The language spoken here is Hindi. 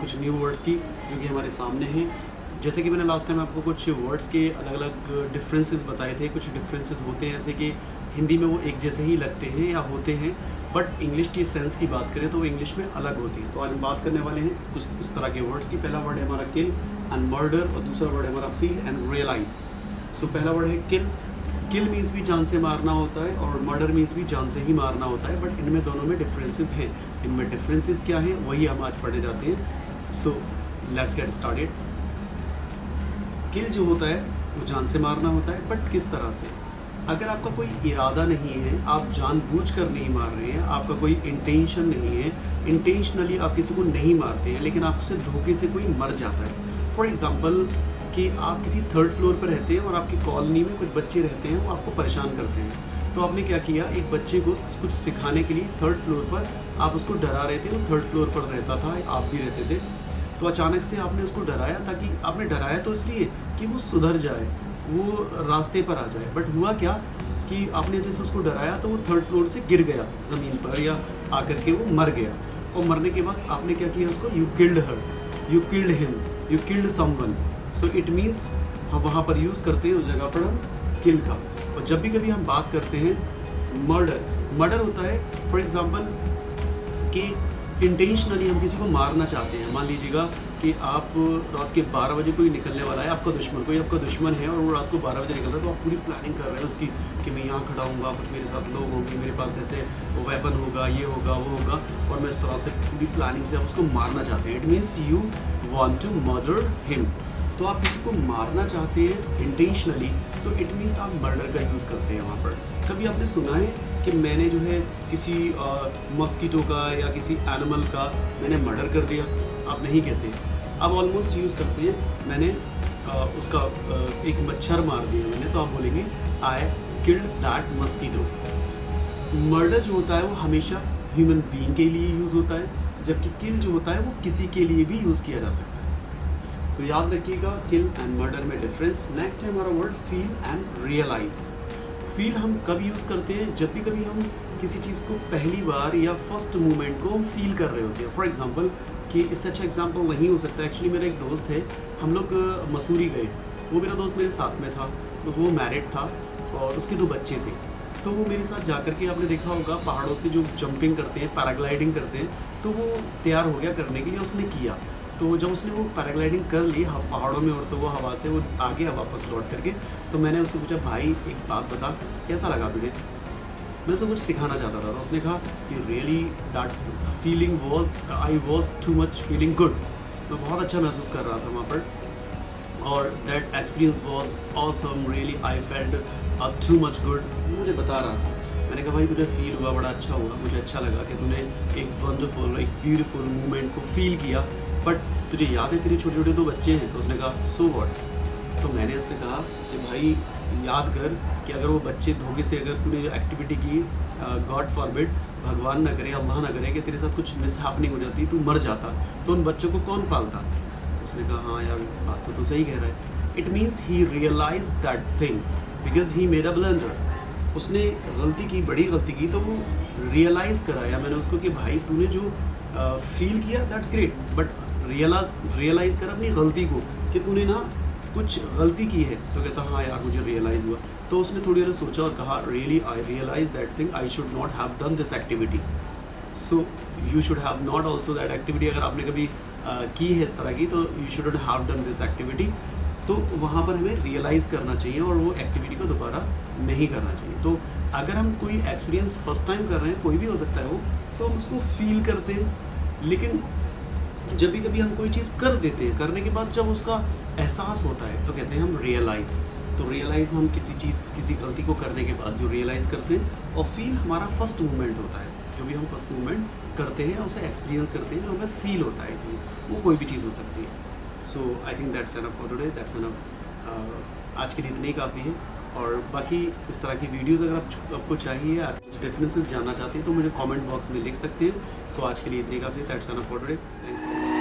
कुछ न्यू वर्ड्स की जो कि हमारे सामने हैं। जैसे कि मैंने लास्ट टाइम आपको कुछ वर्ड्स के अलग अलग डिफरेंसेस बताए थे। कुछ डिफरेंसेस होते हैं ऐसे कि हिंदी में वो एक जैसे ही लगते हैं या होते हैं, बट इंग्लिश की सेंस की बात करें तो वो इंग्लिश में अलग होती है। तो आज हम बात करने वाले हैं कुछ इस तरह के वर्ड्स की। पहला वर्ड है हमारा किल एंड मर्डर और दूसरा वर्ड है हमारा फील एंड रियलाइज। सो पहला वर्ड है किल। किल मीन्स भी जान से मारना होता है और मर्डर मीन्स भी जान से ही मारना होता है, बट इनमें दोनों में डिफरेंसेस हैं। इनमें डिफरेंसेस क्या है वही हम आज पढ़े जाते हैं। So let's get started. Kill जो होता है वो जान से मारना होता है, बट किस तरह से? अगर आपका कोई इरादा नहीं है, आप जानबूझकर नहीं मार रहे हैं, आपका कोई इंटेंशन नहीं है, इंटेंशनली आप किसी को नहीं मारते हैं, लेकिन आपसे धोखे से कोई मर जाता है। फॉर एग्जांपल कि आप किसी थर्ड फ्लोर पर रहते हैं और आपकी कॉलोनी में कुछ बच्चे रहते हैं, वो आपको परेशान करते हैं। तो आपने क्या किया, एक बच्चे को कुछ सिखाने के लिए थर्ड फ्लोर पर आप उसको डरा रहे थे। वो थर्ड फ्लोर पर रहता था, आप भी रहते थे। तो अचानक से आपने उसको डराया, ताकि आपने डराया तो इसलिए कि वो सुधर जाए, वो रास्ते पर आ जाए। बट हुआ क्या कि आपने जैसे उसको डराया तो वो थर्ड फ्लोर से गिर गया ज़मीन पर, या आकर के वो मर गया। और मरने के बाद आपने क्या किया उसको, you killed her, you killed him, you killed someone. So it means हम वहाँ पर यूज़ करते हैं उस जगह पर हम किल का। और जब भी कभी हम बात करते हैं मर्डर, मर्डर होता है फॉर एग्जांपल कि इंटेंशनली हम किसी को मारना चाहते हैं। मान लीजिएगा कि आप रात के 12 बजे कोई निकलने वाला है, आपका दुश्मन, कोई आपका दुश्मन है और वो रात को 12 बजे निकल रहा है, तो आप पूरी प्लानिंग कर रहे हैं उसकी कि मैं यहाँ खड़ा हूँगा, कुछ मेरे साथ लोग होंगे, मेरे पास ऐसे वेपन होगा, ये होगा, वो होगा, और मैं इस तरह से पूरी प्लानिंग से आप उसको मारना चाहते हैं। It means you want to murder him. तो आप किसी को मारना चाहते हैं इंटेंशनली, तो इट मीन्स आप मर्डर का यूज़ करते हैं वहाँ पर। कभी आपने सुना है कि मैंने जो है किसी मस्कीटो का या किसी एनिमल का मैंने मर्डर कर दिया? आप नहीं कहते। आप ऑलमोस्ट यूज़ करते हैं मैंने उसका एक मच्छर मार दिया मैंने, तो आप बोलेंगे I killed that mosquito. Murder जो होता है वो हमेशा ह्यूमन बीइंग के लिए यूज़ होता है, जबकि किल जो होता है वो किसी के लिए भी यूज़ किया जा सकता है। तो याद रखिएगा किल एंड मर्डर में डिफरेंस। नेक्स्ट है हमारा word feel and realise. Feel हम कब यूज़ करते हैं, जब भी कभी हम किसी चीज़ को पहली बार या फर्स्ट मोमेंट को हम फील कर रहे होते हैं। फॉर एग्जांपल कि इससे अच्छा एग्जांपल नहीं हो सकता। एक्चुअली मेरा एक दोस्त है, हम लोग मसूरी गए। वो मेरा दोस्त मेरे साथ में था, तो वो मैरिड था और उसके 2 बच्चे थे। तो वो मेरे साथ जाकर के, आपने देखा होगा पहाड़ों से जो जंपिंग करते हैं, पैराग्लाइडिंग करते हैं, तो वो तैयार हो गया करने के लिए, उसने किया। तो जब उसने वो पैराग्लाइडिंग कर ली पहाड़ों में और तो वो हवा से वो आ गया वापस लौट करके, तो मैंने उससे पूछा भाई एक बात बता, कैसा लगा तुझे? मैं उसको कुछ सिखाना चाहता था। तो उसने कहा कि really that feeling was, I was too much feeling good. मैं बहुत अच्छा महसूस कर रहा था वहाँ पर, और that experience was awesome, really I felt too much good. मुझे बता रहा था। मैंने कहा भाई तुझे फील हुआ, बड़ा अच्छा हुआ, मुझे अच्छा लगा कि तूने एक वंडरफुल, एक ब्यूटीफुल मोमेंट को फील किया, बट तुझे याद है तेरे छोटे छोटे 2 बच्चे हैं? तो उसने कहा सो व्हाट। तो मैंने उससे कहा कि भाई याद कर कि अगर वो बच्चे धोखे से अगर तूने एक्टिविटी की, गॉड फॉरबिड, भगवान ना करे, अल्लाह ना करे कि तेरे साथ कुछ मिसहैपनिंग हो जाती, तू मर जाता, तो उन बच्चों को कौन पालता? तो उसने कहा हाँ यार बात तो तू सही कह रहा है। It means he realise that thing because he made a blunder. उसने गलती की, बड़ी गलती की, तो वो रियलाइज़ कराया मैंने उसको कि भाई तूने जो फील किया दैट्स ग्रेट, बट रियलाइज़ कर अपनी गलती को कि तूने ना कुछ गलती की है। तो कहता हाँ यार मुझे रियलाइज़ हुआ। तो उसने थोड़ी देर सोचा और कहा really I realise that thing, I should not have done this activity, so you should have not also that activity. अगर आपने कभी की है इस तरह की, तो you should have done this activity. तो वहाँ पर हमें रियलाइज़ करना चाहिए और वो एक्टिविटी को दोबारा नहीं करना चाहिए। तो अगर हम कोई एक्सपीरियंस फर्स्ट टाइम कर रहे हैं, कोई भी हो सकता है वो, तो हम उसको फील करते हैं। लेकिन जब भी कभी हम कोई चीज़ कर देते हैं, करने के बाद जब उसका एहसास होता है तो कहते हैं हम रियलाइज़। तो रियलाइज़ हम किसी चीज़, किसी गलती को करने के बाद जो रियलाइज़ करते हैं, और फील हमारा फर्स्ट मूवमेंट होता है। जो भी हम फर्स्ट मूवमेंट करते हैं, उसे एक्सपीरियंस करते हैं, जो हमें फील होता है, वो कोई भी चीज़ हो सकती है। So I think that's enough for today, that's enough. आज के लिए इतने ही काफ़ी है। और बाकी इस तरह की वीडियोज़ अगर आपको चाहिए, आप कुछ डिफरेंसेस जानना चाहते हैं, तो मुझे कमेंट बॉक्स में लिख सकते हैं। सो आज के लिए इतने काफ़ी है। That's enough for today. Thanks.